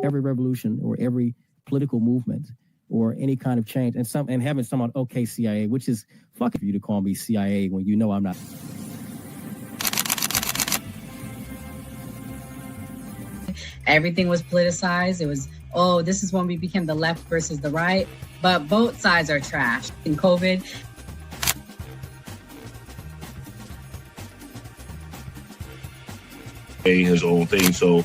every revolution or every political movement or any kind of change, and having someone, okay, CIA, which is fucking for you to call me CIA when you know I'm not. Everything was politicized. It was, oh, this is when we became the left versus the right. But both sides are trash. In COVID, his own thing. So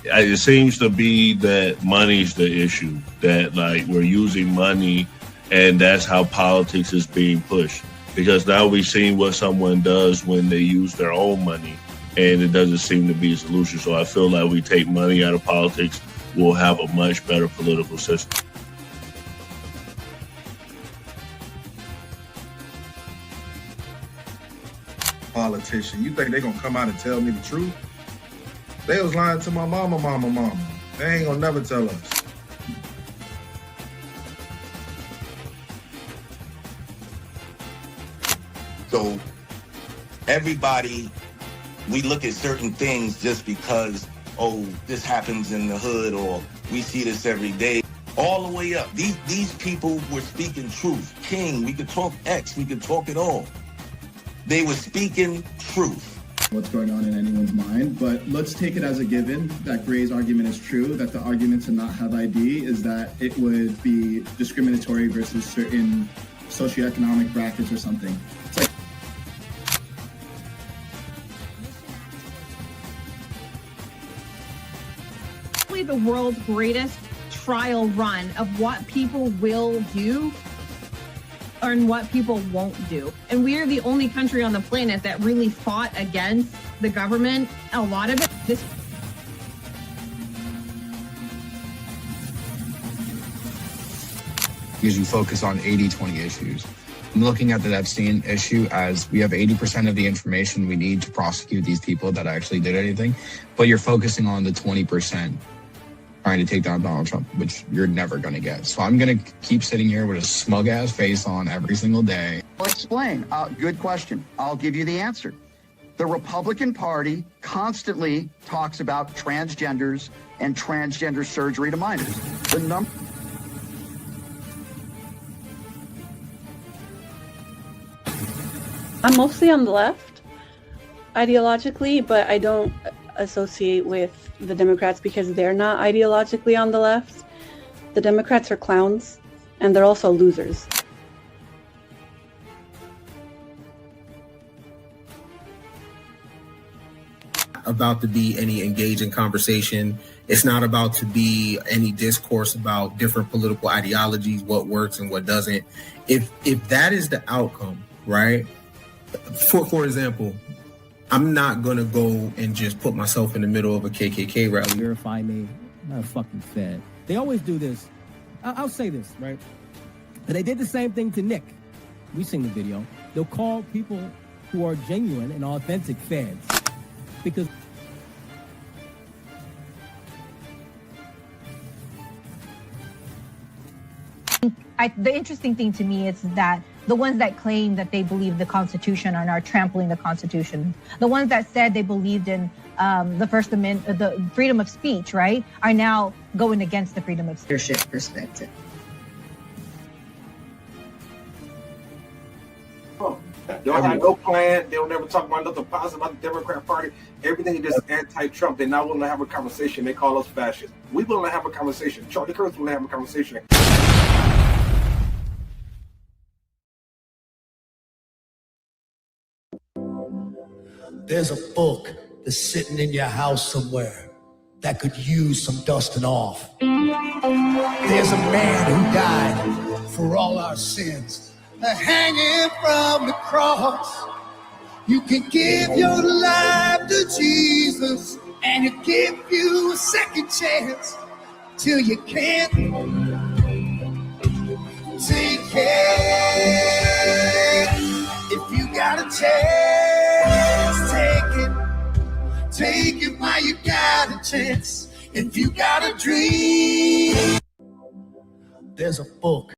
it seems to be that money's the issue, that like we're using money and that's how politics is being pushed. Because now we've seen what someone does when they use their own money, and it doesn't seem to be a solution. So I feel like we take money out of politics, we'll have a much better political system. Politician, you think they're gonna come out and tell me the truth? They was lying to my mama. They ain't gonna never tell us. So everybody, we look at certain things just because, oh, this happens in the hood or we see this every day. All the way up. These people were speaking truth. King, we could talk X, we could talk it all. They were speaking truth. What's going on in anyone's mind, but let's take it as a given that Gray's argument is true, that the argument to not have ID is that it would be discriminatory versus certain socioeconomic brackets or something. It's like the world's greatest trial run of what people will do and what people won't do. And we are the only country on the planet that really fought against the government. A lot of it. Because you focus on 80-20 issues. I'm looking at the Epstein issue as we have 80% of the information we need to prosecute these people that actually did anything, but you're focusing on the 20% trying to take down Donald Trump, which you're never going to get. So I'm going to keep sitting here with a smug-ass face on every single day. I'll explain. Good question. I'll give you the answer. The Republican Party constantly talks about transgenders and transgender surgery to minors. I'm mostly on the left, ideologically, but I don't associate with the Democrats because they're not ideologically on the left. The Democrats are clowns, and they're also losers. About to be any engaging conversation. It's not about to be any discourse about different political ideologies, what works and what doesn't. If that is the outcome, right? For example, I'm not going to go and just put myself in the middle of a KKK rally. Verify me. I'm not a fucking fed. They always do this. I'll say this, right? And they did the same thing to Nick. We've seen the video. They'll call people who are genuine and authentic feds because the interesting thing to me is that the ones that claim that they believe the Constitution are now trampling the Constitution. The ones that said they believed in the First Amendment, the freedom of speech, right, are now going against the freedom of leadership perspective. They don't have no plan. They don't ever talk about nothing positive about the Democrat Party. Everything is just anti-Trump. They're not willing to have a conversation. They call us fascists. We're willing to have a conversation. Charlie Kirk's willing to have a conversation. There's a book that's sitting in your house somewhere that could use some dusting off. There's a man who died for all our sins, hanging from the cross. You can give your life to Jesus, and He'll give you a second chance till you can't take it. If you got a chance, take it while you got a chance. If you got a dream, there's a book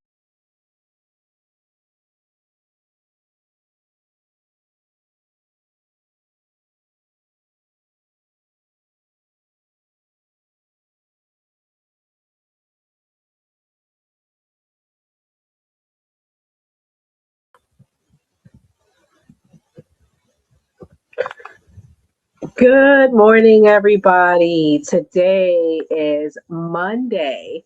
Good morning, everybody. Today is Monday,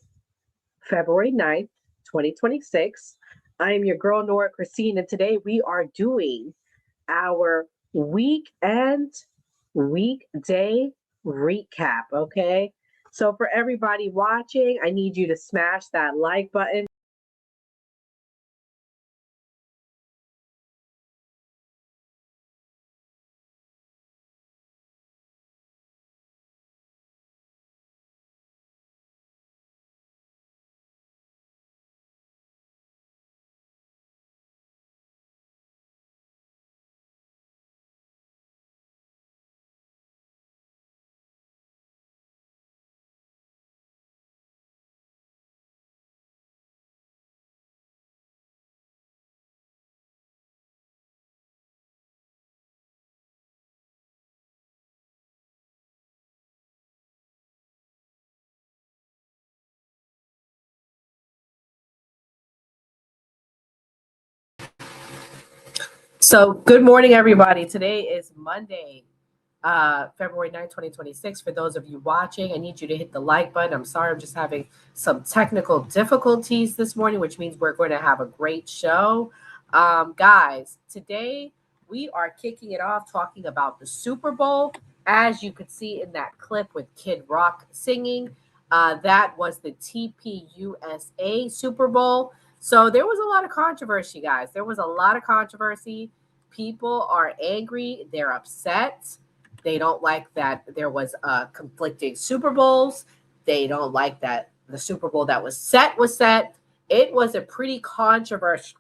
February 9th, 2026. I am your girl, Nora Christine, and today we are doing our weekday recap, okay? So for everybody watching, I need you to smash that like button. So good morning, everybody. Today is Monday, February 9th, 2026. For those of you watching, I need you to hit the like button. I'm sorry, I'm just having some technical difficulties this morning, which means we're going to have a great show. Guys, today we are kicking it off talking about the Super Bowl. As you could see in that clip with Kid Rock singing, that was the TPUSA Super Bowl. So there was a lot of controversy, guys. There was a lot of controversy. People are angry. They're upset. They don't like that there was conflicting Super Bowls. They don't like that the Super Bowl that was set. It was a pretty controversial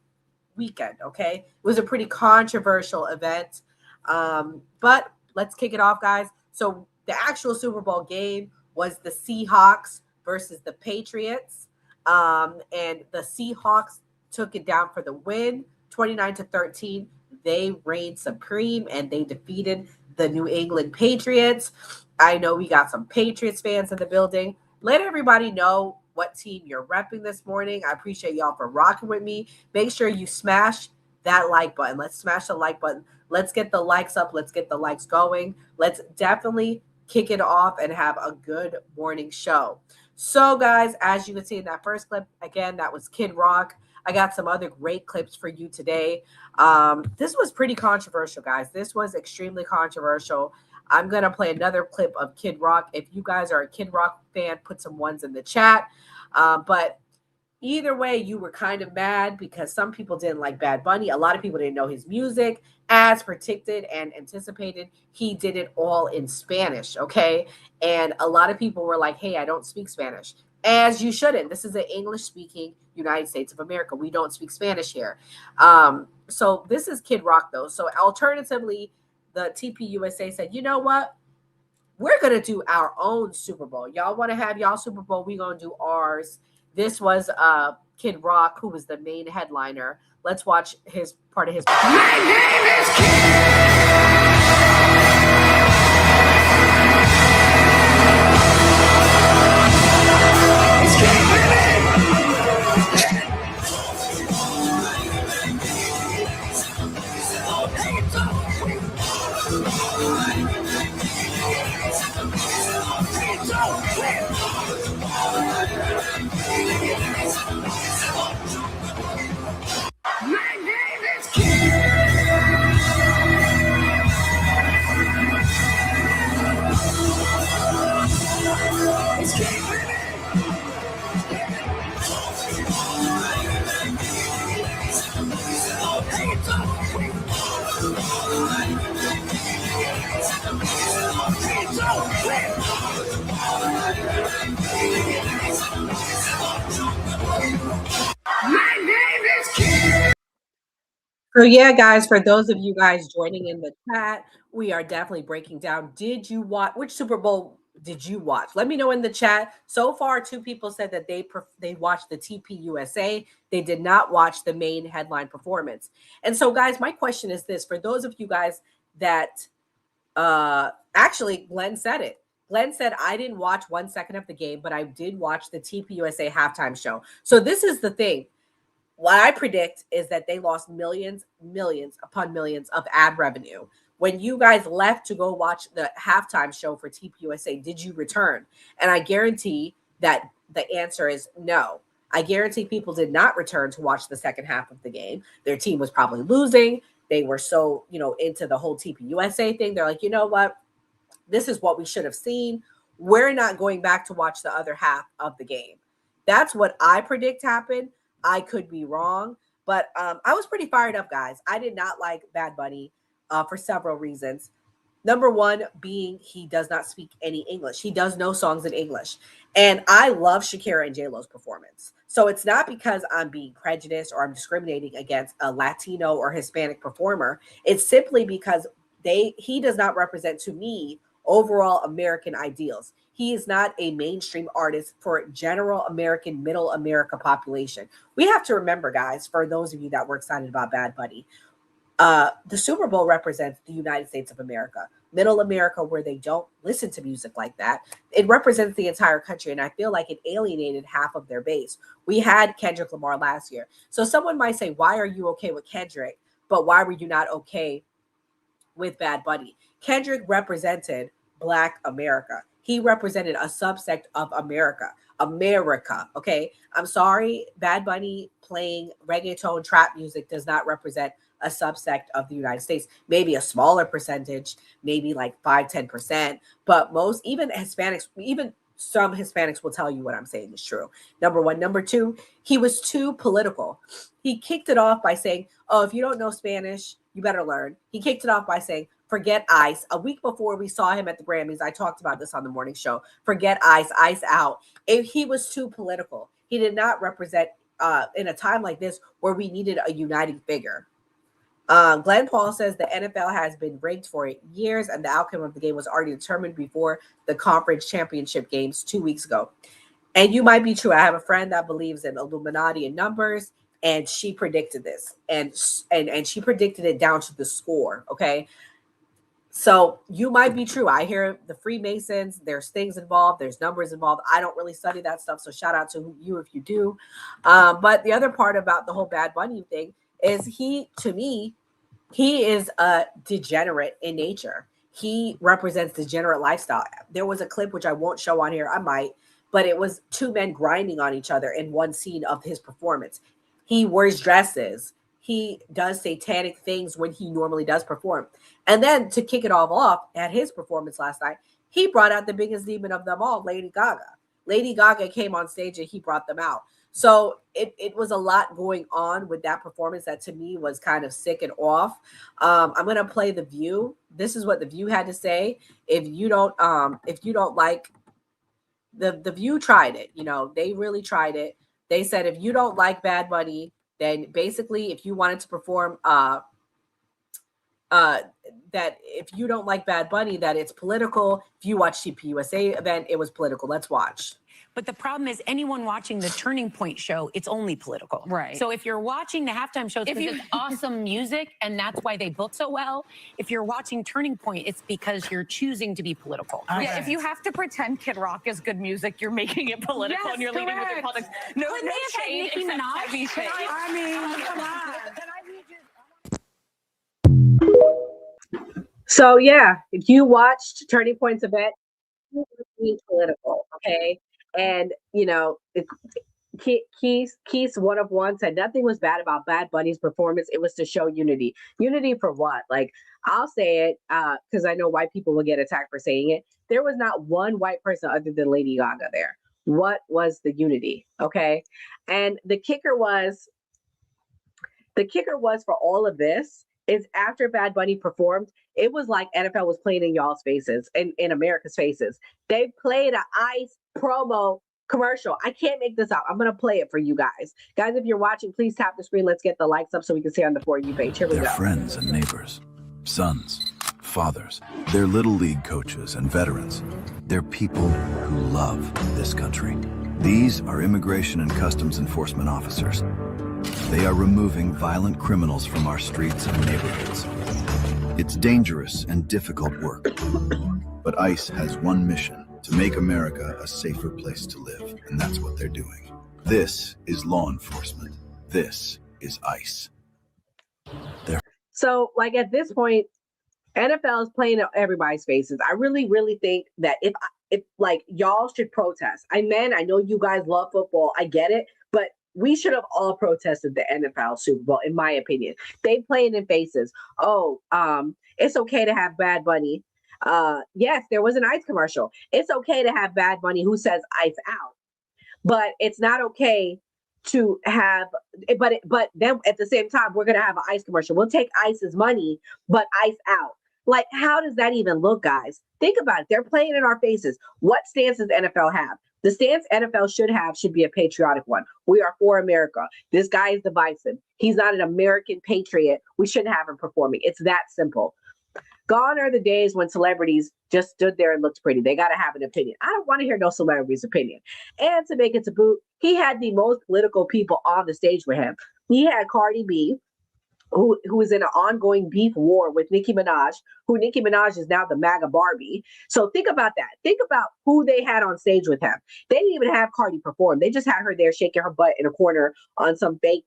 weekend, okay? It was a pretty controversial event. But let's kick it off, guys. So the actual Super Bowl game was the Seahawks versus the Patriots. And the Seahawks took it down for the win, 29-13. They reigned supreme and they defeated the New England Patriots. I know we got some Patriots fans in the building. Let everybody know what team you're repping this morning. I appreciate y'all for rocking with me. Make sure you smash that like button. Let's smash the like button. Let's get the likes up. Let's get the likes going. Let's definitely kick it off and have a good morning show. So, guys, as you can see in that first clip, again, that was Kid Rock. I got some other great clips for you today. This was pretty controversial, guys. This was extremely controversial. I'm going to play another clip of Kid Rock. If you guys are a Kid Rock fan, put some ones in the chat. But either way, you were kind of mad because some people didn't like Bad Bunny. A lot of people didn't know his music. As predicted and anticipated, he did it all in Spanish, okay? And a lot of people were like, hey, I don't speak Spanish. As you shouldn't. This is an English-speaking United States of America. We don't speak Spanish here. So this is Kid Rock, though. So alternatively, the TPUSA said, you know what? We're going to do our own Super Bowl. Y'all want to have y'all Super Bowl? We're going to do ours. This was Kid Rock, who was the main headliner. Let's watch his part of his. My name is Kid. So yeah, guys, for those of you guys joining in the chat, we are definitely breaking down. Did you watch which Super Bowl did you watch? Let me know in the chat. So far, 2 people said that they watched the TPUSA. They did not watch the main headline performance. And so, guys, my question is this: for those of you guys that actually, Glenn said it. Glenn said, I didn't watch 1 second of the game, but I did watch the TPUSA halftime show. So this is the thing. What I predict is that they lost millions upon millions of ad revenue When you guys left to go watch the halftime show for TPUSA, did you return? And I guarantee that the answer is no. I guarantee people did not return to watch the second half of the game. Their team was probably losing. They were so, into the whole TPUSA thing. They're like, you know what? This is what we should have seen. We're not going back to watch the other half of the game. That's what I predict happened. I could be wrong, but I was pretty fired up, guys. I did not like Bad Bunny for several reasons. Number one being he does not speak any English. He does no songs in English. And I love Shakira and J-Lo's performance. So it's not because I'm being prejudiced or I'm discriminating against a Latino or Hispanic performer. It's simply because he does not represent to me overall American ideals. He is not a mainstream artist for general American, middle America population. We have to remember, guys, for those of you that were excited about Bad Bunny, the Super Bowl represents the United States of America, middle America, where they don't listen to music like that. It represents the entire country, and I feel like it alienated half of their base. We had Kendrick Lamar last year. So someone might say, why are you okay with Kendrick, but why were you not okay with Bad Bunny? Kendrick represented Black America. He represented a subsect of America, okay? I'm sorry, Bad Bunny playing reggaeton trap music does not represent a subsect of the United States. Maybe a smaller percentage, maybe like 5-10%, but most, even Hispanics, even some Hispanics will tell you what I'm saying is true. Number one. Number two, he was too political. He kicked it off by saying, oh, if you don't know Spanish, you better learn. He kicked it off by saying, forget ICE. A week before we saw him at the Grammys, I talked about this on the morning show. Forget ICE, ICE out. He was too political. He did not represent in a time like this where we needed a uniting figure. Glenn Paul says the NFL has been rigged for years and the outcome of the game was already determined before the conference championship games 2 weeks ago. And you might be true. I have a friend that believes in Illuminati and numbers, and she predicted this, and she predicted it down to the score. Okay. So you might be true. I hear the Freemasons, there's things involved, there's numbers involved. I don't really study that stuff. So shout out to you if you do. But the other part about the whole Bad Bunny thing is he is a degenerate in nature. He represents degenerate lifestyle. There was a clip, which I won't show on here, I might, but it was two men grinding on each other in one scene of his performance. He wears dresses. He does satanic things when he normally does perform. And then to kick it all off at his performance last night, he brought out the biggest demon of them all, Lady Gaga. Lady Gaga came on stage and he brought them out. So it was a lot going on with that performance that to me was kind of sick and off. I'm going to play The View. This is what The View had to say. If you don't like the View tried it, they really tried it. They said, if you don't like Bad Bunny, then basically if you wanted to perform that if you don't like Bad Bunny, that it's political. If you watch TPUSA event, it was political. Let's watch. But the problem is anyone watching the Turning Point show, it's only political. Right. So if you're watching the halftime shows because it's awesome music and that's why they book so well, if you're watching Turning Point, it's because you're choosing to be political. Yeah, if you have to pretend Kid Rock is good music, you're making it political and you're leading with your politics. No shade except heavy shade. I mean, come on. So yeah, if you watched Turning Point's event, it was being political, okay? And Keith's one of one said nothing was bad about Bad Bunny's performance. It was to show unity. Unity for what? Like, I'll say it because I know white people will get attacked for saying it. There was not one white person other than Lady Gaga there. What was the unity? Okay. And the kicker was for all of this is after Bad Bunny performed, it was like NFL was playing in y'all's faces, in America's faces. They played an ICE promo commercial. I can't make this up. I'm going to play it for you guys. Guys, if you're watching, please tap the screen. Let's get the likes up so we can see on the For You page. Here we go. They're friends and neighbors, sons, fathers. They're little league coaches and veterans. They're people who love this country. These are Immigration and Customs Enforcement officers. They are removing violent criminals from our streets and neighborhoods. It's dangerous and difficult work, but ICE has one mission: to make America a safer place to live, and that's what they're doing. This is law enforcement. This is ICE. So, like, at this point, NFL is playing in everybody's faces. I really, really think that if like y'all should protest. I know you guys love football. I get it, but we should have all protested the NFL Super Bowl, in my opinion. They playing in faces. Oh, it's okay to have Bad Bunny. Yes, there was an ICE commercial. It's okay to have Bad Bunny who says ICE out, but it's not okay to have. But then at the same time, we're gonna have an ICE commercial. We'll take ICE's money, but ICE out. Like, how does that even look, guys? Think about it. They're playing in our faces. What stance does NFL have? The stance NFL should be a patriotic one. We are for America. This guy is divisive. He's not an American patriot. We shouldn't have him performing. It's that simple. Gone are the days when celebrities just stood there and looked pretty. They got to have an opinion. I don't want to hear no celebrity's opinion. And to make it to boot, he had the most political people on the stage with him. He had Cardi B, who is in an ongoing beef war with Nicki Minaj, who Nicki Minaj is now the MAGA Barbie. So think about that. Think about who they had on stage with him. They didn't even have Cardi perform. They just had her there shaking her butt in a corner on some fake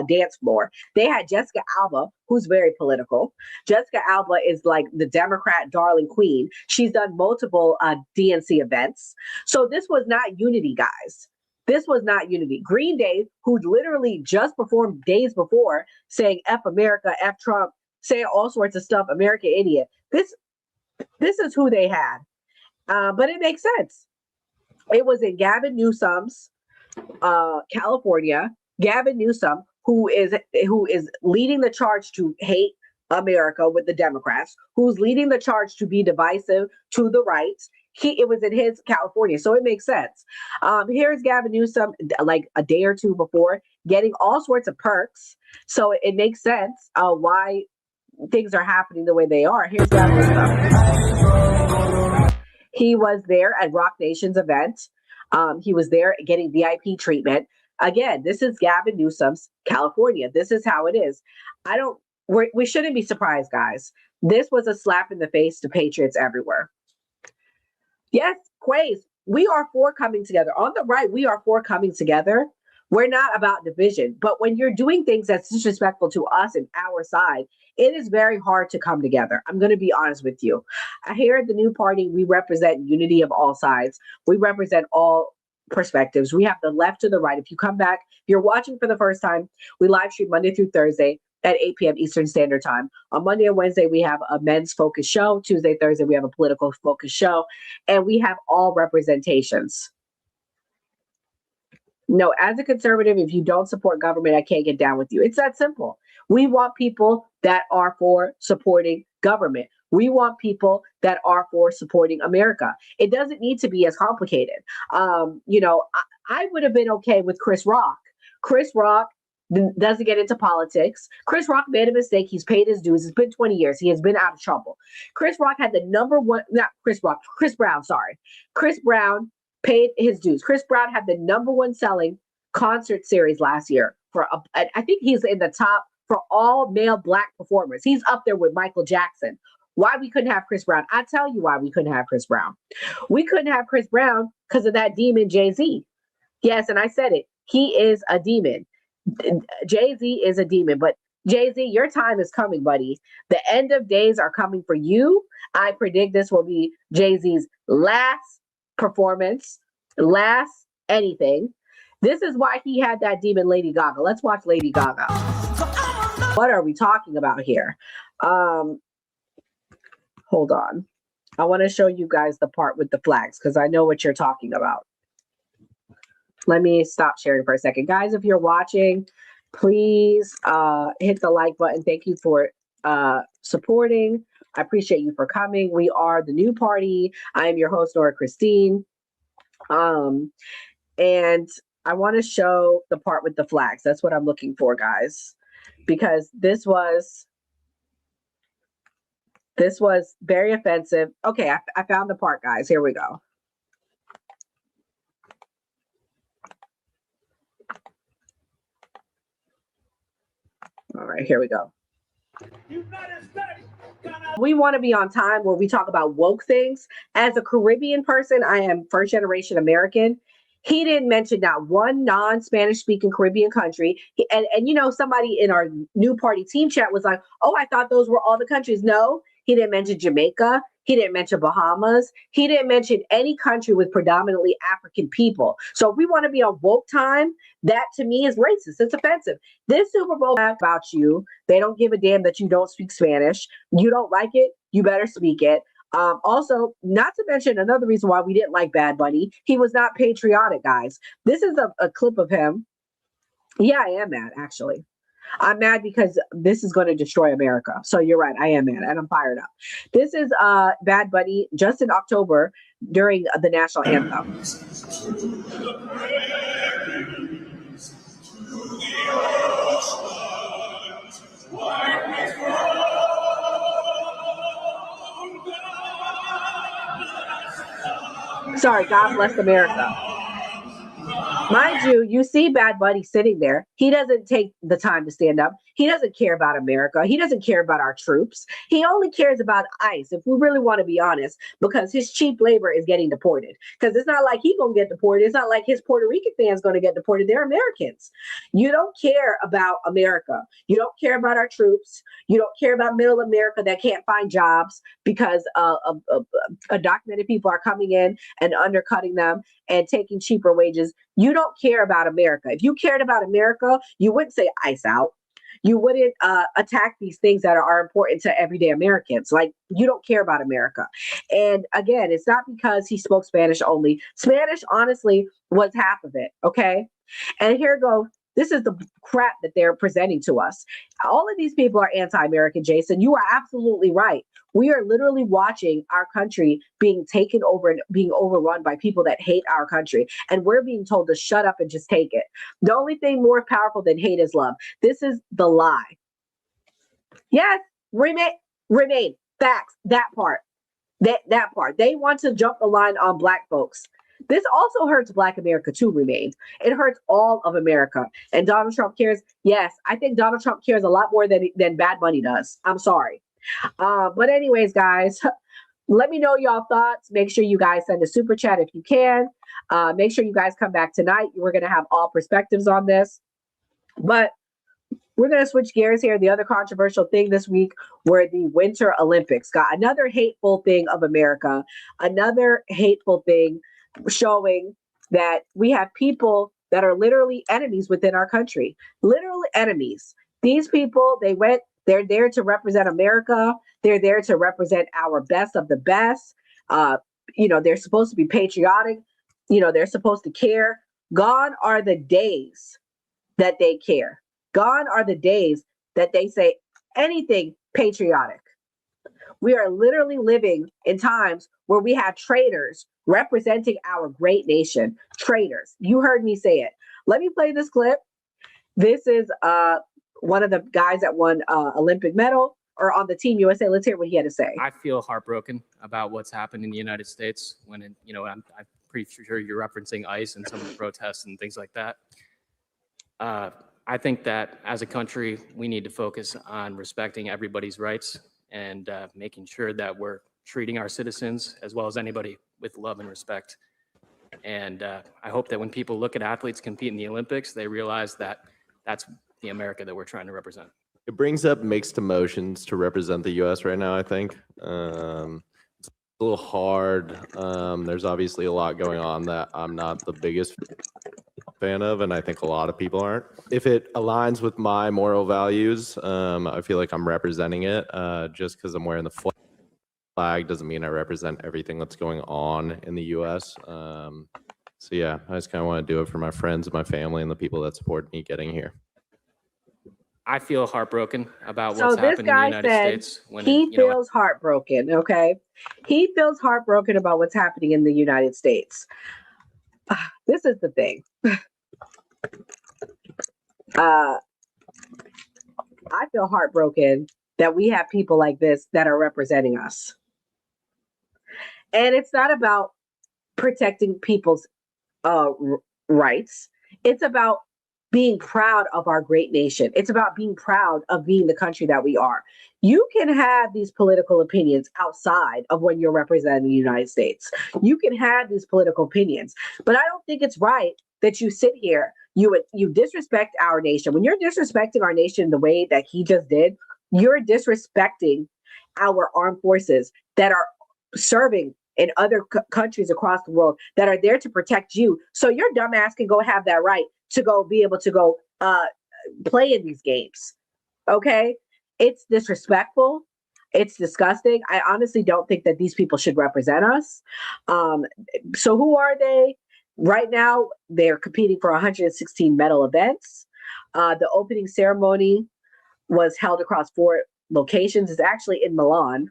dance floor. They had Jessica Alba, who's very political. Jessica Alba is like the Democrat darling queen. She's done multiple DNC events. So this was not unity, guys. This was not unity. Green Day, who literally just performed days before saying F America, F Trump, saying all sorts of stuff, American idiot. This is who they had. But it makes sense. It was in Gavin Newsom's California. Gavin Newsom, who is leading the charge to hate America with the Democrats, who's leading the charge to be divisive to the right. It was in his California, so it makes sense. Here's Gavin Newsom, like a day or two before, getting all sorts of perks. So it makes sense why things are happening the way they are. Here's Gavin Newsom. He was there at Rock Nation's event. He was there getting VIP treatment. Again, this is Gavin Newsom's California. This is how it is. We shouldn't be surprised, guys. This was a slap in the face to patriots everywhere. Yes, Quays, we are for coming together. On the right, we are for coming together. We're not about division. But when you're doing things that's disrespectful to us and our side, it is very hard to come together. I'm going to be honest with you. Here at the new party, we represent unity of all sides. We represent all perspectives. We have the left to the right. If you come back, if you're watching for the first time, we live stream Monday through Thursday at 8 p.m. Eastern Standard Time. On Monday and Wednesday, we have a men's focus show. Tuesday, Thursday, we have a political focus show. And we have all representations. No, as a conservative, if you don't support government, I can't get down with you. It's that simple. We want people that are for supporting government. We want people that are for supporting America. It doesn't need to be as complicated. I would have been okay with Chris Rock. Chris Rock doesn't get into politics. Chris Rock made a mistake. He's paid his dues. It's been 20 years. He has been out of trouble. Chris Brown paid his dues. Chris Brown had the #1 selling concert series last year I think he's in the top for all male Black performers. He's up there with Michael Jackson. Why we couldn't have Chris Brown? I tell you why we couldn't have Chris Brown. We couldn't have Chris Brown because of that demon Jay-Z. Yes, and I said it. He is a demon. Jay-Z is a demon, but Jay-Z, your time is coming, buddy. The end of days are coming for you. I predict this will be Jay-Z's last performance, last anything. This is why he had that demon Lady Gaga. Let's watch Lady Gaga. What are we talking about here? Hold on. I want to show you guys the part with the flags because I know what you're talking about. Let me stop sharing for a second. Guys, if you're watching, please hit the like button. Thank you for supporting. I appreciate you for coming. We are the new party. I am your host, Nora Christine. And I want to show the part with the flags. That's what I'm looking for, guys, because this was very offensive. Okay, I found the part, guys. Here we go. All right, here we go. We want to be on time where we talk about woke things. As a Caribbean person, I am first generation American. He didn't mention not one non-Spanish speaking Caribbean country. And somebody in our new party team chat was like, oh, I thought those were all the countries. No, He didn't mention Jamaica. He didn't mention Bahamas. He didn't mention any country with predominantly African people. So if we want to be on woke time, that to me is racist. It's offensive. This Super Bowl is about you. They don't give a damn that you don't speak Spanish. You don't like it, you better speak it. Also, not to mention another reason why we didn't like Bad Bunny, he was not patriotic, guys. This is a clip of him. Yeah, I am mad, actually. I'm mad because this is going to destroy America. So you're right, I am mad and I'm fired up. This is Bad Bunny just in October during the national anthem. Sorry, God bless America. Mind you, you see Bad Bunny sitting there. He doesn't take the time to stand up. He doesn't care about America. He doesn't care about our troops. He only cares about ICE, if we really want to be honest, because his cheap labor is getting deported. Because it's not like he's going to get deported. It's not like his Puerto Rican fans going to get deported. They're Americans. You don't care about America. You don't care about our troops. You don't care about middle America that can't find jobs because undocumented people are coming in and undercutting them and taking cheaper wages. You don't care about America. If you cared about America, you wouldn't say ICE out. You wouldn't attack these things that are important to everyday Americans. Like, you don't care about America. And again, it's not because he spoke Spanish only. Spanish, honestly, was half of it, okay? And here goes. This is the crap that they're presenting to us. All of these people are anti-American, Jason. You are absolutely right. We are literally watching our country being taken over and being overrun by people that hate our country. And we're being told to shut up and just take it. The only thing more powerful than hate is love. This is the lie. Yes, remain. Facts. That part. That part. They want to jump the line on Black folks. This also hurts Black America too, Remain. It hurts all of America. And Donald Trump cares. Yes, I think Donald Trump cares a lot more than Bad Bunny does. I'm sorry. But anyways, guys, let me know y'all thoughts. Make sure you guys send a super chat if you can. Make sure you guys come back tonight. We're going to have all perspectives on this. But we're going to switch gears here. The other controversial thing this week were the Winter Olympics. Got another hateful thing of America. Another hateful thing showing that we have people that are literally enemies within our country. Literally enemies. These people, they're there to represent America. They're there to represent our best of the best. They're supposed to be patriotic. They're supposed to care. Gone are the days that they care. Gone are the days that they say anything patriotic. We are literally living in times where we have traitors representing our great nation. Traitors. You heard me say it. Let me play this clip. This is one of the guys that won Olympic medal or on the Team USA. Let's hear what he had to say. I feel heartbroken about what's happened in the United States when, I'm pretty sure you're referencing ICE and some of the protests and things like that. I think that as a country, we need to focus on respecting everybody's rights and making sure that we're treating our citizens as well as anybody with love and respect. And I hope that when people look at athletes compete in the Olympics, they realize that that's the America that we're trying to represent. It brings up mixed emotions to represent the U.S. right now, I think. It's a little hard. There's obviously a lot going on that I'm not the biggest fan of, and I think a lot of people aren't. If it aligns with my moral values, I feel like I'm representing it. Just because I'm wearing the flag doesn't mean I represent everything that's going on in the U.S. So yeah, I just kind of want to do it for my friends and my family and the people that support me getting here. I feel heartbroken about what's happened in the United States. He feels heartbroken, okay? He feels heartbroken about what's happening in the United States. This is the thing. I feel heartbroken that we have people like this that are representing us. And it's not about protecting people's rights. It's about being proud of our great nation. It's about being proud of being the country that we are. You can have these political opinions outside of when you're representing the United States. You can have these political opinions, but I don't think it's right that you sit here, you disrespect our nation. When you're disrespecting our nation the way that he just did, you're disrespecting our armed forces that are serving in other countries across the world that are there to protect you. So your dumb ass can go have that right to go be able to go play in these games. Okay? It's disrespectful. It's disgusting. I honestly don't think that these people should represent us. So who are they? Right now, they're competing for 116 medal events. The opening ceremony was held across 4 locations. It's actually in Milan,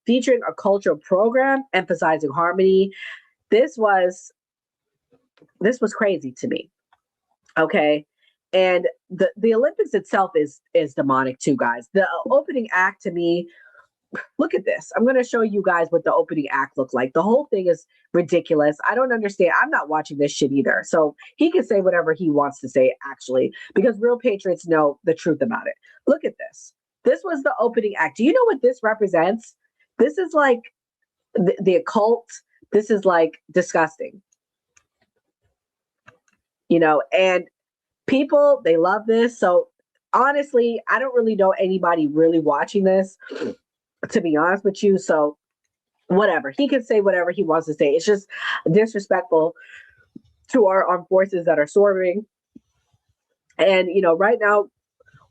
featuring a cultural program emphasizing harmony. This was crazy to me. Okay. And the Olympics itself is demonic too, guys. The opening act to me, look at this. I'm going to show you guys what the opening act looked like. The whole thing is ridiculous. I don't understand. I'm not watching this shit either. So he can say whatever he wants to say, actually, because real patriots know the truth about it. Look at this. This was the opening act. Do you know what this represents? This is like the occult. This is like disgusting. You know, and people, they love this. So honestly, I don't really know anybody really watching this, to be honest with you. So whatever. He can say whatever he wants to say. It's just disrespectful to our armed forces that are serving. And, you know, right now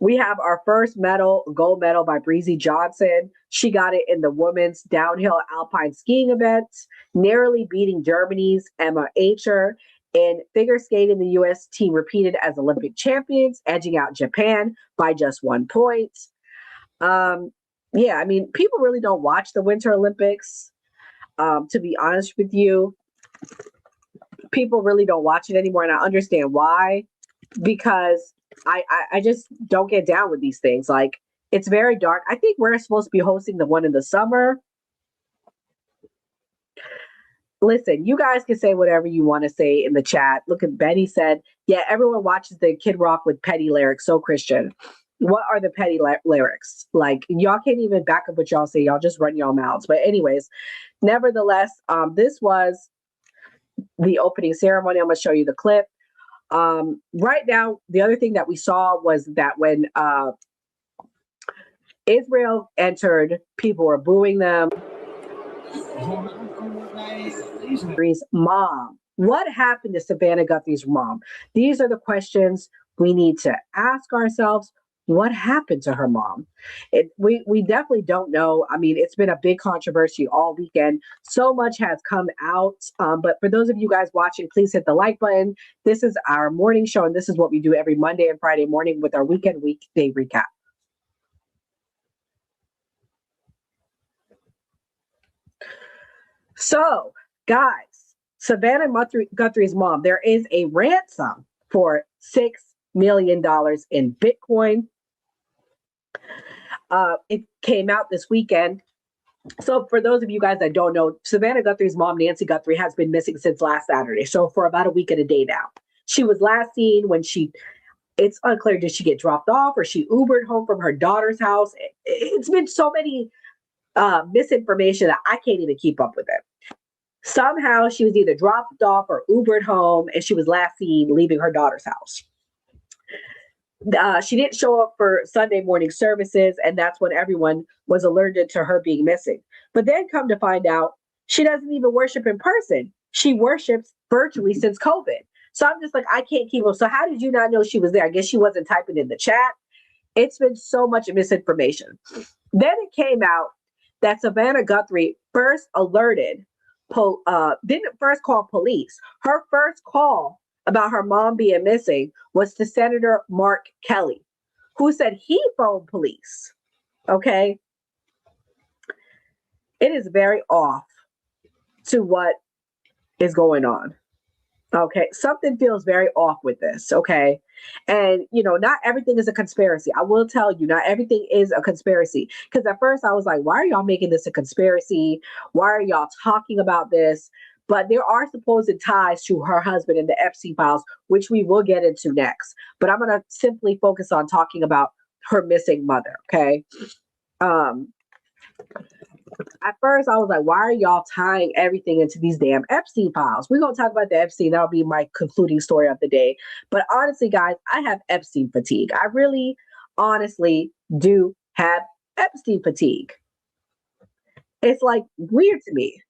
we have our first medal, gold medal by Breezy Johnson. She got it in the women's downhill alpine skiing event, narrowly beating Germany's Emma Acher. In figure skating, the U.S. team repeated as Olympic champions, edging out Japan by just 1 point. Yeah, I mean, people really don't watch the Winter Olympics. To be honest with you, people really don't watch it anymore, and I understand why. Because I just don't get down with these things. Like, it's very dark. I think we're supposed to be hosting the one in the summer. Listen, you guys can say whatever you want to say in the chat. Look at Betty said, yeah, everyone watches the Kid Rock with petty lyrics. So Christian, what are the petty lyrics? Like, y'all can't even back up what y'all say. Y'all just run y'all mouths. But anyways, nevertheless, this was the opening ceremony. I'm going to show you the clip. Right now, the other thing that we saw was that when Israel entered, people were booing them. Mom. What happened to Savannah Guthrie's mom? These are the questions we need to ask ourselves. What happened to her mom? We definitely don't know. I mean, it's been a big controversy all weekend. So much has come out. But for those of you guys watching, please hit the like button. This is our morning show, and this is what we do every Monday and Friday morning with our weekday recap. So, guys, Savannah Guthrie's mom, there is a ransom for $6 million in Bitcoin. It came out this weekend. So for those of you guys that don't know, Savannah Guthrie's mom, Nancy Guthrie, has been missing since last Saturday. So for about a week and a day now. She was last seen when it's unclear, did she get dropped off or she Ubered home from her daughter's house? It's been so many misinformation that I can't even keep up with it. Somehow she was either dropped off or Ubered home, and she was last seen leaving her daughter's house. She didn't show up for Sunday morning services, and that's when everyone was alerted to her being missing. But then come to find out, she doesn't even worship in person. She worships virtually since COVID. So I'm just like, I can't keep up. So how did you not know she was there? I guess she wasn't typing in the chat. It's been so much misinformation. Then it came out that Savannah Guthrie first didn't first call police. Her first call about her mom being missing was to Senator Mark Kelly, who said he phoned police. Okay. It is very off to what is going on. Okay. Something feels very off with this. Okay. And, you know, not everything is a conspiracy. I will tell you, not everything is a conspiracy. Because at first I was like, why are y'all making this a conspiracy? Why are y'all talking about this? But there are supposed ties to her husband in the Epstein files, which we will get into next. But I'm going to simply focus on talking about her missing mother. Okay. At first, I was like, why are y'all tying everything into these damn Epstein files? We're going to talk about the Epstein. That'll be my concluding story of the day. But honestly, guys, I have Epstein fatigue. I really, honestly do have Epstein fatigue. It's like weird to me.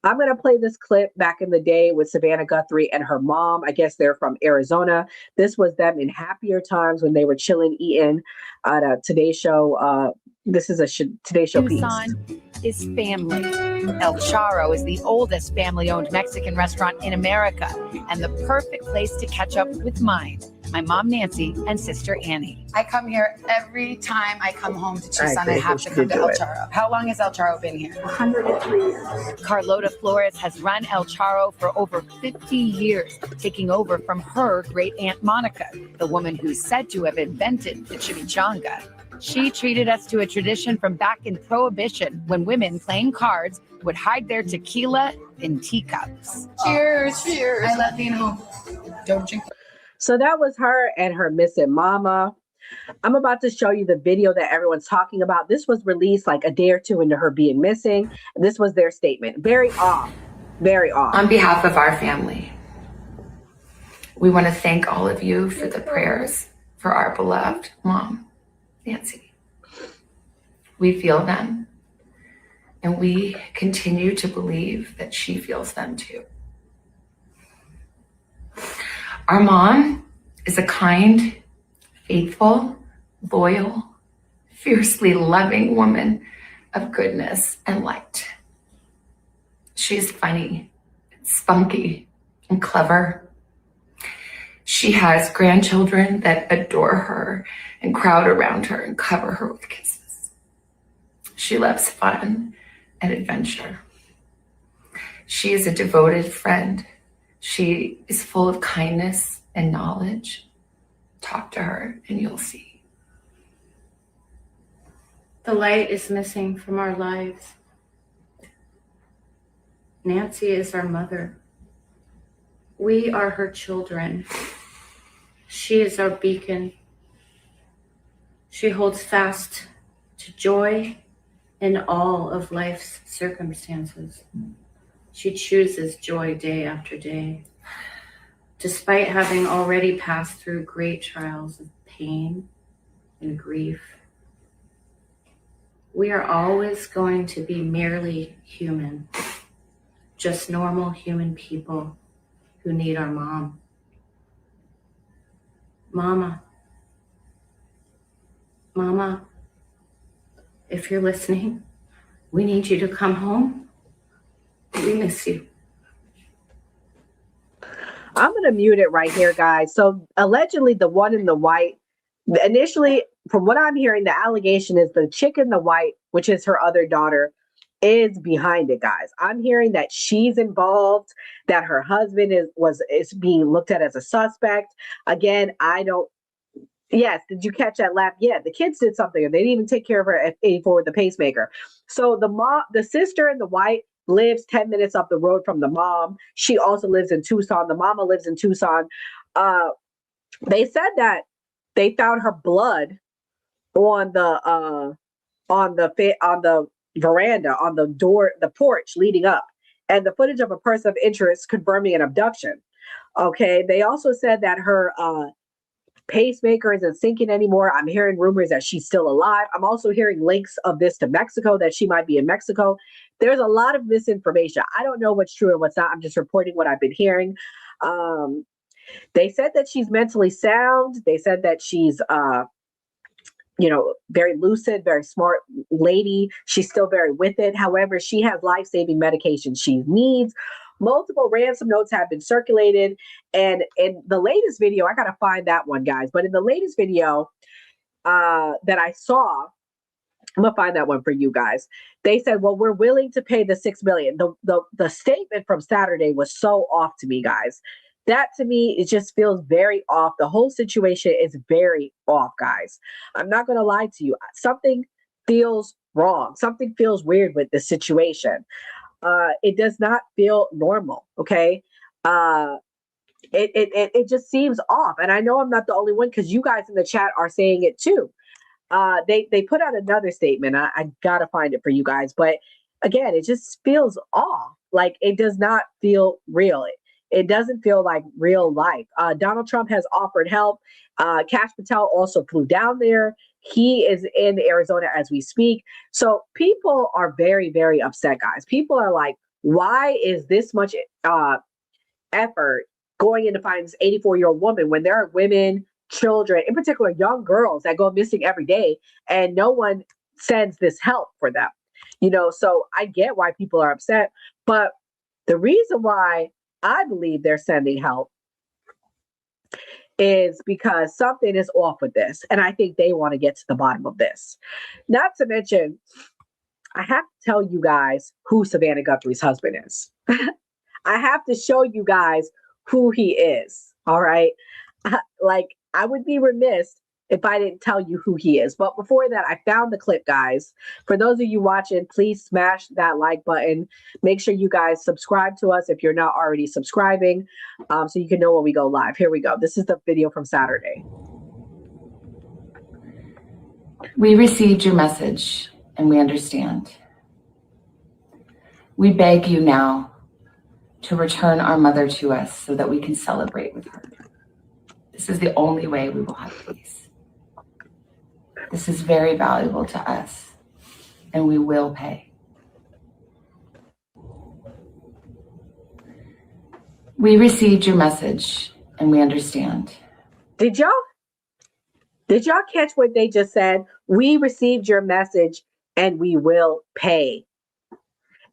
I'm going to play this clip back in the day with Savannah Guthrie and her mom. I guess they're from Arizona. This was them in happier times when they were chilling, eating at a Today Show. This is a Today Show piece. Tucson is family. El Charro is the oldest family-owned Mexican restaurant in America and the perfect place to catch up with mine, my mom Nancy and sister Annie. I come here every time I come home to Tucson. I think have we to should come to do El it. Charro. How long has El Charro been here? 103 years. Carlota Flores has run El Charro for over 50 years, taking over from her great aunt Monica, the woman who's said to have invented the chimichanga. She treated us to a tradition from back in Prohibition when women playing cards would hide their tequila in teacups. Cheers, cheers. I love being home. Don't drink. So that was her and her missing mama. I'm about to show you the video that everyone's talking about. This was released like a day or two into her being missing. This was their statement. Very off. Very off. On behalf of our family, we want to thank all of you for the prayers for our beloved mom, Nancy. We feel them, and we continue to believe that she feels them too. Our mom is a kind, faithful, loyal, fiercely loving woman of goodness and light. She's funny, spunky, and clever. She has grandchildren that adore her and crowd around her and cover her with kisses. She loves fun and adventure. She is a devoted friend. She is full of kindness and knowledge. Talk to her and you'll see. The light is missing from our lives. Nancy is our mother. We are her children. She is our beacon. She holds fast to joy in all of life's circumstances. She chooses joy day after day. Despite having already passed through great trials of pain and grief, we are always going to be merely human, just normal human people who need our mom. Mama, if you're listening, we need you to come home. We miss you. I'm going to mute it right here, guys. So allegedly the one in the white, initially, from what I'm hearing, the allegation is the chick in the white, which is her other daughter, is behind it, guys. I'm hearing that she's involved, that her husband is being looked at as a suspect. Again, yes, did you catch that laugh? Yeah, the kids did something and they didn't even take care of her at 84 with the pacemaker. So the sister in the white lives 10 minutes up the road from the mom. She also lives in Tucson. The mama lives in Tucson. They said that they found her blood on the veranda, on the door, the porch leading up, and the footage of a person of interest confirming an abduction. Okay. They also said that her pacemaker isn't syncing anymore. I'm hearing rumors that she's still alive. I'm also hearing links of this to Mexico, that she might be in Mexico. There's a lot of misinformation. I don't know what's true and what's not. I'm just reporting what I've been hearing. They said that she's mentally sound. They said that she's, very lucid, very smart lady. She's still very with it. However, she has life-saving medication she needs. Multiple ransom notes have been circulated. And in the latest video, I got to find that one, guys. But in the latest video that I saw, I'm going to find that one for you guys. They said, well, we're willing to pay the $6 million. The statement from Saturday was so off to me, guys. That to me, it just feels very off. The whole situation is very off, guys. I'm not going to lie to you. Something feels wrong. Something feels weird with this situation. It does not feel normal. Okay. It just seems off. And I know I'm not the only one, because you guys in the chat are saying it too. They put out another statement. I gotta find it for you guys. But again, it just feels off. Like it does not feel real. It doesn't feel like real life. Donald Trump has offered help. Kash Patel also flew down there He is in Arizona as we speak. So people are very, very upset, guys. People are like, why is this much effort going in to find this 84-year-old woman when there are women, children, in particular young girls that go missing every day, and no one sends this help for them? So I get why people are upset, but the reason why I believe they're sending help is because something is off with this, and I think they want to get to the bottom of this. Not to mention, I have to tell you guys who Savannah Guthrie's husband is. I have to show you guys who he is, all right? I would be remiss if I didn't tell you who he is. But before that, I found the clip, guys. For those of you watching, please smash that like button. Make sure you guys subscribe to us if you're not already subscribing, so you can know when we go live. Here we go. This is the video from Saturday. We received your message and we understand. We beg you now to return our mother to us so that we can celebrate with her. This is the only way we will have peace. This is very valuable to us, and we will pay. We received your message, and we understand. Did y'all catch what they just said? We received your message, and we will pay.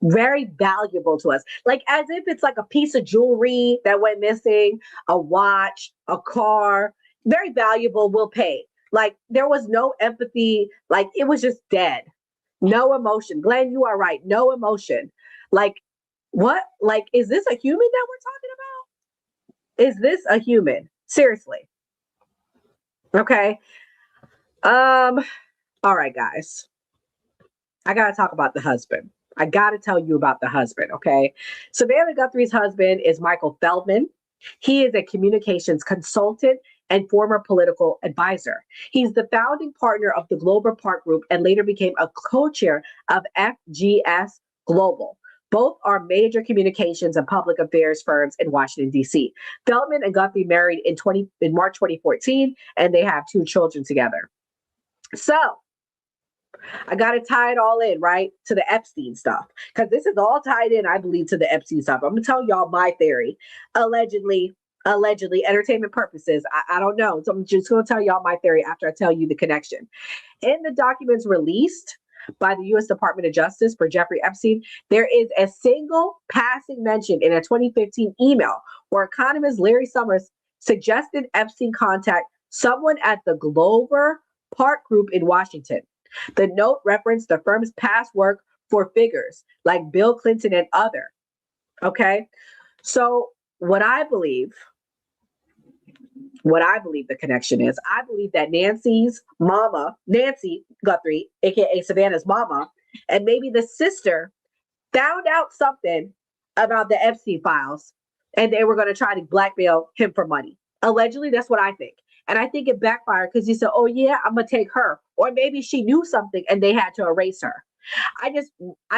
Very valuable to us. Like as if it's like a piece of jewelry that went missing, a watch, a car. Very valuable, we'll pay. Like there was no empathy. Like it was just dead. No emotion. Glenn, you are right. No emotion. Like what? Like, is this a human that we're talking about? Is this a human? Seriously. Okay. All right, guys. I got to talk about the husband. I got to tell you about the husband, okay? Savannah Guthrie's husband is Michael Feldman. He is a communications consultant and former political advisor. He's the founding partner of the Global Park Group and later became a co-chair of FGS Global. Both are major communications and public affairs firms in Washington, D.C. Feldman and Guthrie married in March 2014, and they have 2 children together. So, I got to tie it all in, right, to the Epstein stuff, because this is all tied in, I believe, to the Epstein stuff. I'm going to tell y'all my theory. Allegedly, entertainment purposes. I don't know. So I'm just going to tell y'all my theory after I tell you the connection. In the documents released by the U.S. Department of Justice for Jeffrey Epstein, there is a single passing mention in a 2015 email where economist Larry Summers suggested Epstein contact someone at the Global Park Group in Washington. The note referenced the firm's past work for figures like Bill Clinton and other. Okay. So what I believe the connection is, I believe that Nancy's mama, Nancy Guthrie, aka Savannah's mama, and maybe the sister found out something about the Epstein files and they were going to try to blackmail him for money. Allegedly, that's what I think. And I think it backfired because he said, oh yeah, I'm going to take her. Or maybe she knew something and they had to erase her. I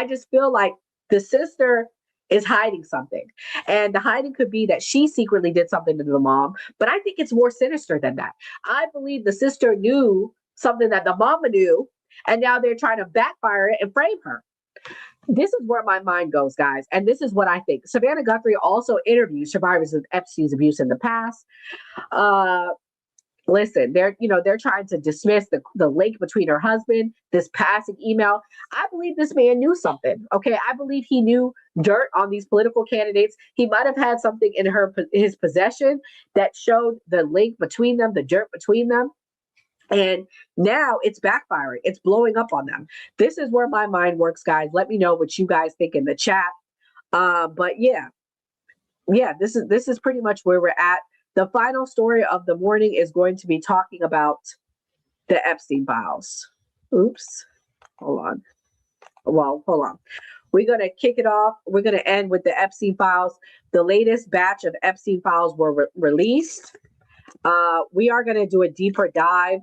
just feel like the sister is hiding something. And the hiding could be that she secretly did something to the mom. But I think it's more sinister than that. I believe the sister knew something that the mama knew. And now they're trying to backfire it and frame her. This is where my mind goes, guys. And this is what I think. Savannah Guthrie also interviewed survivors of Epstein's abuse in the past. Listen, they're trying to dismiss the link between her husband, this passing email. I believe this man knew something. Okay, I believe he knew dirt on these political candidates. He might have had something in his possession that showed the link between them, the dirt between them. And now it's backfiring. It's blowing up on them. This is where my mind works, guys. Let me know what you guys think in the chat. But yeah, this is pretty much where we're at. The final story of the morning is going to be talking about the Epstein files. Oops. Hold on. Well, hold on. We're going to kick it off. We're going to end with the Epstein files. The latest batch of Epstein files were released. We are going to do a deeper dive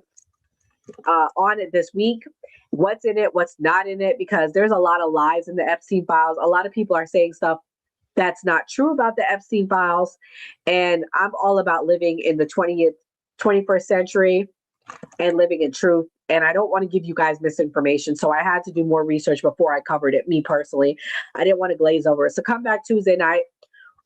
on it this week. What's in it, what's not in it, because there's a lot of lies in the Epstein files. A lot of people are saying stuff that's not true about the Epstein files. And I'm all about living in the 21st century and living in truth. and I don't want to give you guys misinformation. So I had to do more research before I covered it, me personally. I didn't want to glaze over it. So come back Tuesday night.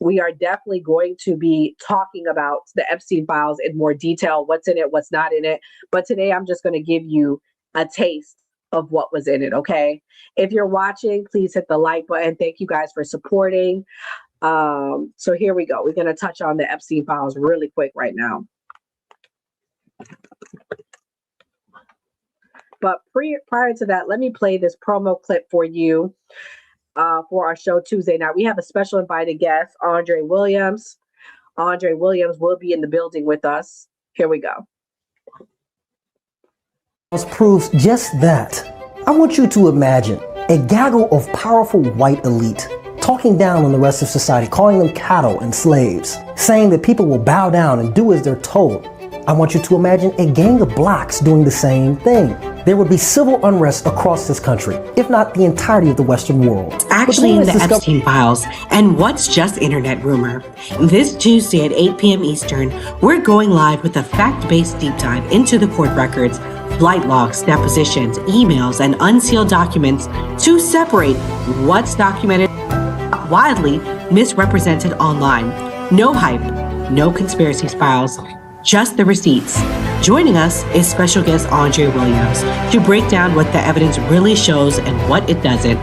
We are definitely going to be talking about the Epstein files in more detail, what's in it, what's not in it. But today I'm just going to give you a taste of what was in it, okay? If you're watching, please hit the like button. Thank you guys for supporting. So here we go. We're going to touch on the Epstein files really quick right now. But prior to that, let me play this promo clip for you for our show Tuesday night. We have a special invited guest, Andre Williams. Andre Williams will be in the building with us. Here we go. Proves just that. I want you to imagine a gaggle of powerful white elite talking down on the rest of society, calling them cattle and slaves, saying that people will bow down and do as they're told. I want you to imagine a gang of blacks doing the same thing. There would be civil unrest across this country, if not the entirety of the Western world. Actually in the Epstein files, and what's just internet rumor. This Tuesday at 8 p.m. Eastern, we're going live with a fact-based deep dive into the court records, flight logs, depositions, emails, and unsealed documents to separate what's documented, widely misrepresented online. No hype, no conspiracy files, just the receipts. Joining us is special guest Andre Williams to break down what the evidence really shows and what it doesn't.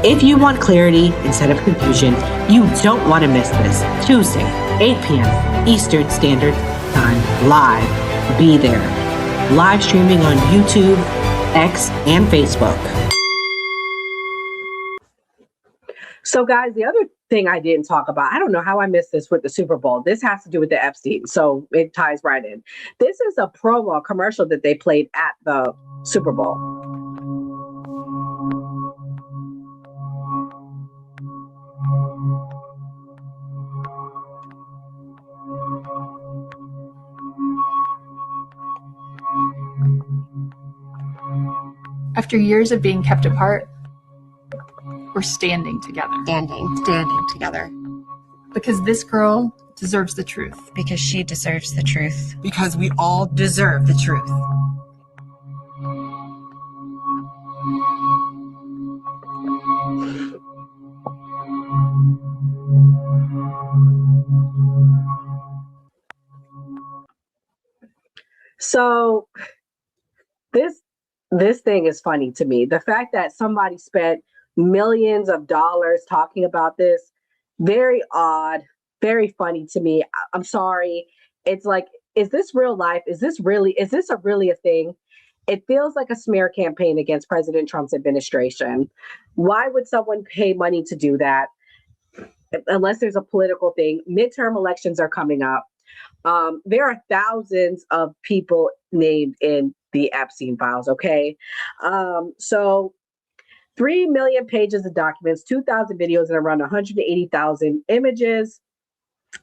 If you want clarity instead of confusion, you don't want to miss this. Tuesday, 8 p.m. Eastern Standard Time, live. Be there. Live streaming on YouTube, X, and Facebook. So guys, the other thing I didn't talk about, I don't know how I missed this with the Super Bowl. This has to do with the Epstein, so it ties right in. This is a promo commercial that they played at the Super Bowl. After years of being kept apart, we're standing together. Standing together. Because this girl deserves the truth. Because she deserves the truth. Because we all deserve the truth. So this thing is funny to me. The fact that somebody spent millions of dollars talking about this, very odd, very funny to me. I'm sorry. It's like, is this real life? Is this really a thing? It feels like a smear campaign against President Trump's administration. Why would someone pay money to do that? Unless there's a political thing. Midterm elections are coming up. There are thousands of people named in the Epstein files, okay? So 3 million pages of documents, 2,000 videos, and around 180,000 images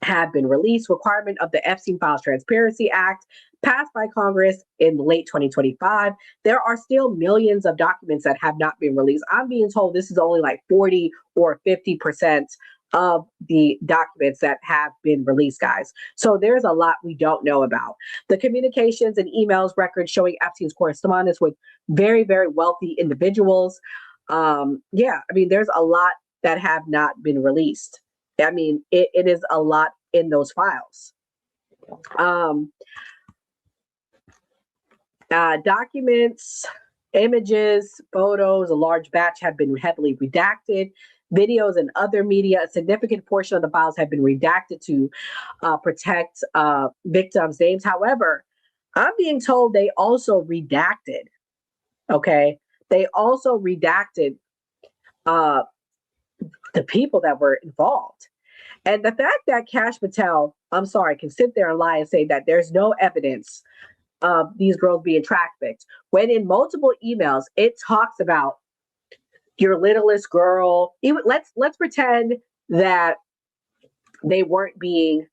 have been released. Requirement of the Epstein Files Transparency Act passed by Congress in late 2025. There are still millions of documents that have not been released. I'm being told this is only like 40 or 50% of the documents that have been released, guys. So there's a lot we don't know about. The communications and emails records showing Epstein's correspondence with very, very wealthy individuals. Yeah, I mean, there's a lot that have not been released. I mean, it is a lot in those files. Documents, images, photos, a large batch have been heavily redacted. Videos and other media, a significant portion of the files have been redacted to protect victims' names. However, I'm being told they also redacted, okay? They also redacted the people that were involved. And the fact that Kash Patel, I'm sorry, can sit there and lie and say that there's no evidence of these girls being trafficked, when in multiple emails, it talks about your littlest girl. Even let's pretend that they weren't being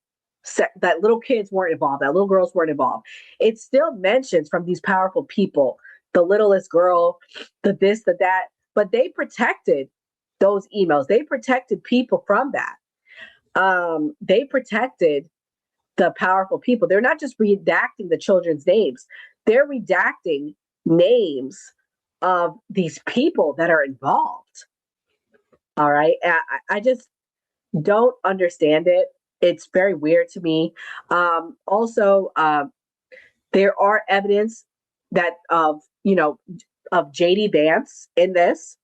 that little kids weren't involved, that little girls weren't involved. It still mentions from these powerful people, the littlest girl, the this, the that, but they protected those emails. They protected people from that. They protected the powerful people. They're not just redacting the children's names. They're redacting names of these people that are involved. All right. I just don't understand it. It's very weird to me. Also, there are evidence that of JD Vance in this,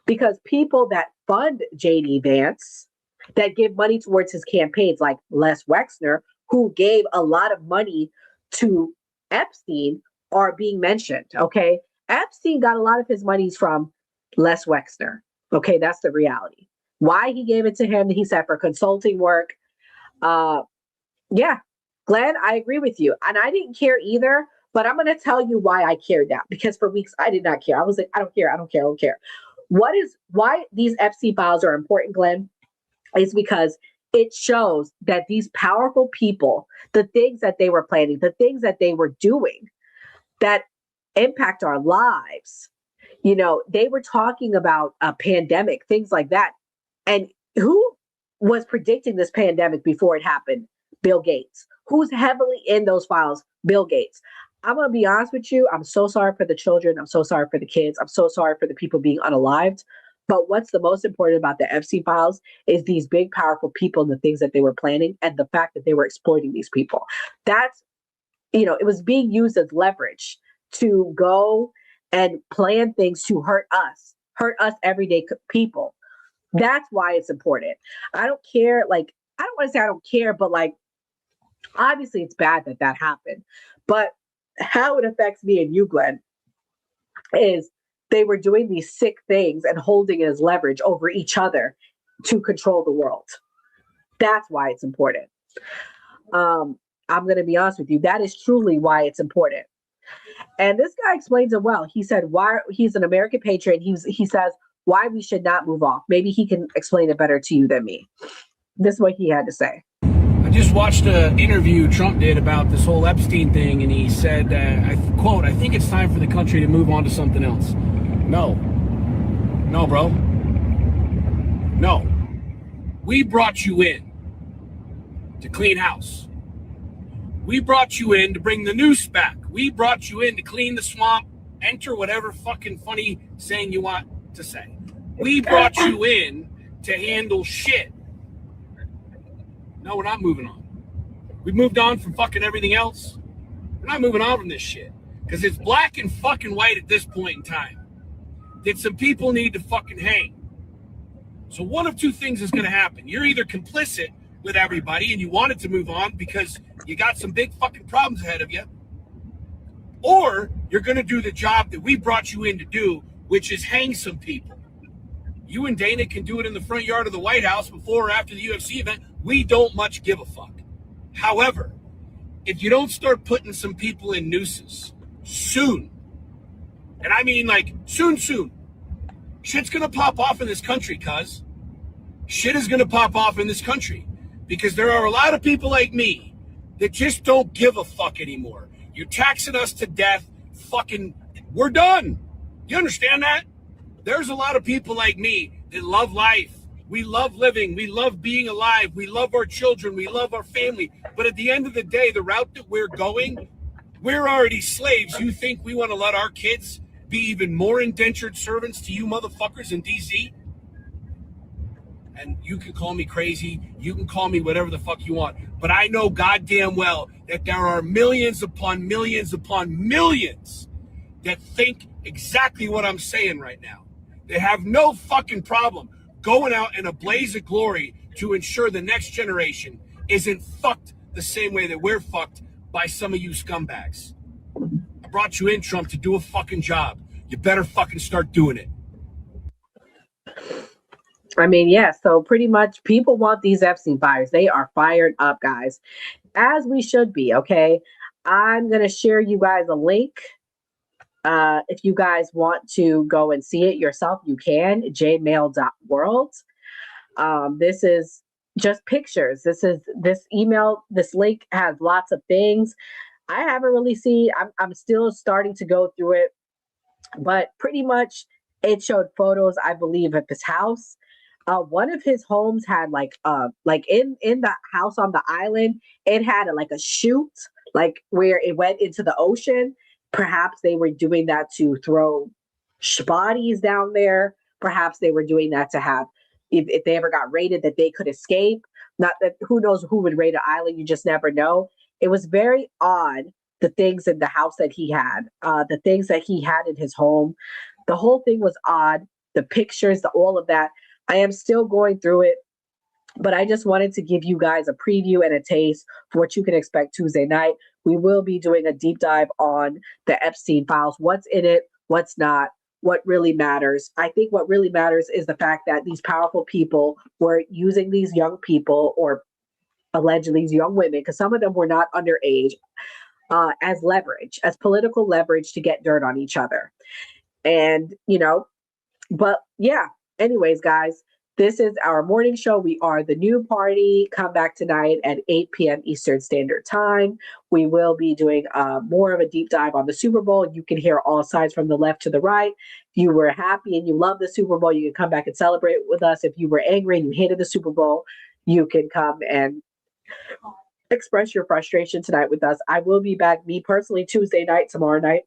because people that fund JD Vance, that give money towards his campaigns, like Les Wexner, who gave a lot of money to Epstein, are being mentioned. Okay. Epstein got a lot of his monies from Les Wexner. Okay. That's the reality. Why he gave it to him, he said, for consulting work. Yeah, Glenn, I agree with you. And I didn't care either, but I'm going to tell you why I cared now. Because for weeks, I did not care. I was like, I don't care. Why these Epstein files are important, Glenn, is because it shows that these powerful people, the things that they were planning, the things that they were doing that impact our lives, they were talking about a pandemic, things like that. And who was predicting this pandemic before it happened? Bill Gates. Who's heavily in those files? Bill Gates. I'm going to be honest with you. I'm so sorry for the children. I'm so sorry for the kids. I'm so sorry for the people being unalived. But what's the most important about the Epstein files is these big, powerful people and the things that they were planning, and the fact that they were exploiting these people. That's, it was being used as leverage to go and plan things to hurt us everyday people. That's why it's important. I don't care. I don't want to say I don't care, but obviously it's bad that happened. But how it affects me and you, Glenn, is they were doing these sick things and holding it as leverage over each other to control the world. That's why it's important. I'm going to be honest with you. That is truly why it's important. And this guy explains it well. He said why he's an American patriot. He says why we should not move off. Maybe he can explain it better to you than me. This is what he had to say. I just watched an interview Trump did about this whole Epstein thing, and he said that, I quote, "I think it's time for the country to move on to something else." No, bro. No. We brought you in to clean house. We brought you in to bring the noose back. We brought you in to clean the swamp, enter whatever fucking funny saying you want to say. We brought you in to handle shit. No, we're not moving on. We moved on from fucking everything else. We're not moving on from this shit. Because it's black and fucking white at this point in time. That some people need to fucking hang. So one of two things is going to happen. You're either complicit with everybody and you wanted to move on because you got some big fucking problems ahead of you, or you're going to do the job that we brought you in to do, which is hang some people. You and Dana can do it in the front yard of the White House before or after the UFC event. We don't much give a fuck. However, if you don't start putting some people in nooses soon, and I mean soon, shit's going to pop off in this country, cuz. Shit is going to pop off in this country because there are a lot of people like me that just don't give a fuck anymore. You're taxing us to death. Fucking, we're done. You understand that? There's a lot of people like me that love life. We love living. We love being alive. We love our children. We love our family. But at the end of the day, the route that we're going, we're already slaves. You think we want to let our kids be even more indentured servants to you motherfuckers in DC? And you can call me crazy. You can call me whatever the fuck you want. But I know goddamn well that there are millions upon millions upon millions that think exactly what I'm saying right now. They have no fucking problem going out in a blaze of glory to ensure the next generation isn't fucked the same way that we're fucked by some of you scumbags. I brought you in, Trump, to do a fucking job. You better fucking start doing it. I mean, yeah, so pretty much people want these Epstein files. They are fired up, guys, as we should be, okay? I'm going to share you guys a link. If you guys want to go and see it yourself, you can, jmail.world. This is just pictures. This email, this link has lots of things. I haven't really seen, I'm still starting to go through it, but pretty much it showed photos, I believe, of his house. One of his homes had like in the house on the island, it had a chute, where it went into the ocean. Perhaps they were doing that to throw bodies down there. Perhaps they were doing that to have, if they ever got raided, that they could escape. Not that, who knows who would raid an island, you just never know. It was very odd, the things in the house that he had, the things that he had in his home. The whole thing was odd. The pictures, all of that. I am still going through it, but I just wanted to give you guys a preview and a taste for what you can expect Tuesday night. We will be doing a deep dive on the Epstein files, what's in it, what's not, what really matters. I think what really matters is the fact that these powerful people were using these young people, or allegedly these young women, because some of them were not underage, as leverage, as political leverage to get dirt on each other. And, but yeah, anyways, guys, this is our morning show. We are the New Party. Come back tonight at 8 p.m. Eastern Standard Time. We will be doing more of a deep dive on the Super Bowl. You can hear all sides from the left to the right. If you were happy and you love the Super Bowl, you can come back and celebrate with us. If you were angry and you hated the Super Bowl, you can come and express your frustration tonight with us. I will be back, me personally, Tuesday night, tomorrow night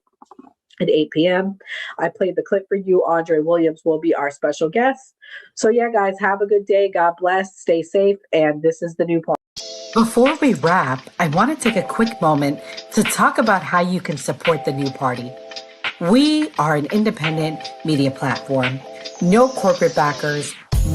at 8 p.m. I played the clip for you. Andre Williams will be our special guest. So yeah, guys, have a good day. God bless. Stay safe. And this is the New Party. Before we wrap, I want to take a quick moment to talk about how you can support the New Party. We are an independent media platform. No corporate backers,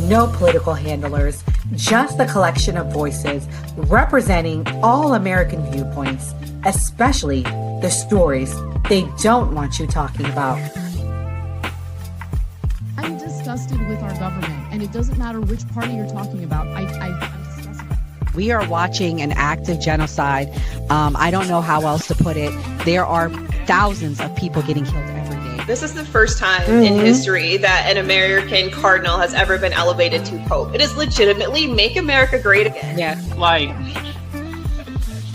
no political handlers, just a collection of voices representing all American viewpoints, especially the stories they don't want you talking about. I'm disgusted with our government, and it doesn't matter which party you're talking about. I'm disgusted. We are watching an active genocide. I don't know how else to put it. There are thousands of people getting killed every day. This is the first time in history that an American cardinal has ever been elevated to pope. It is legitimately make America great again. Yeah. Like,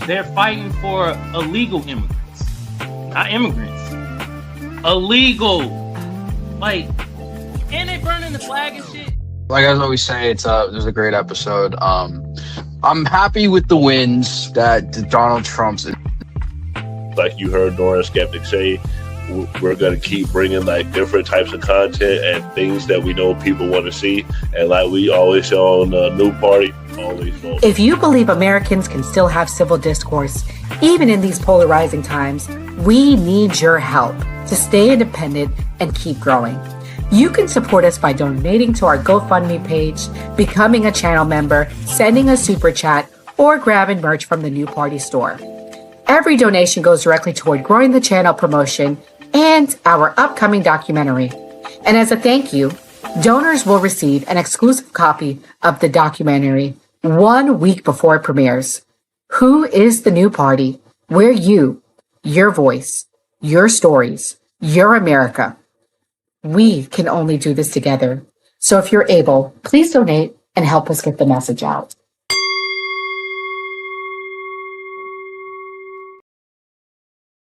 they're fighting for illegal immigrants, not immigrants. Illegal. Like, and they burning the flag and shit. Like I always say, it was a great episode. I'm happy with the wins that Donald Trump's. Like you heard Nora Skeptic say, we're going to keep bringing like different types of content and things that we know people want to see. And like we always say on the New Party, always vote. If you believe Americans can still have civil discourse, even in these polarizing times, we need your help to stay independent and keep growing. You can support us by donating to our GoFundMe page, becoming a channel member, sending a super chat, or grabbing merch from the New Party store. Every donation goes directly toward growing the channel promotion and our upcoming documentary. And as a thank you, donors will receive an exclusive copy of the documentary 1 week before it premieres. Who is the New Party? We're you, your voice, your stories, your America. We can only do this together. So if you're able, please donate and help us get the message out.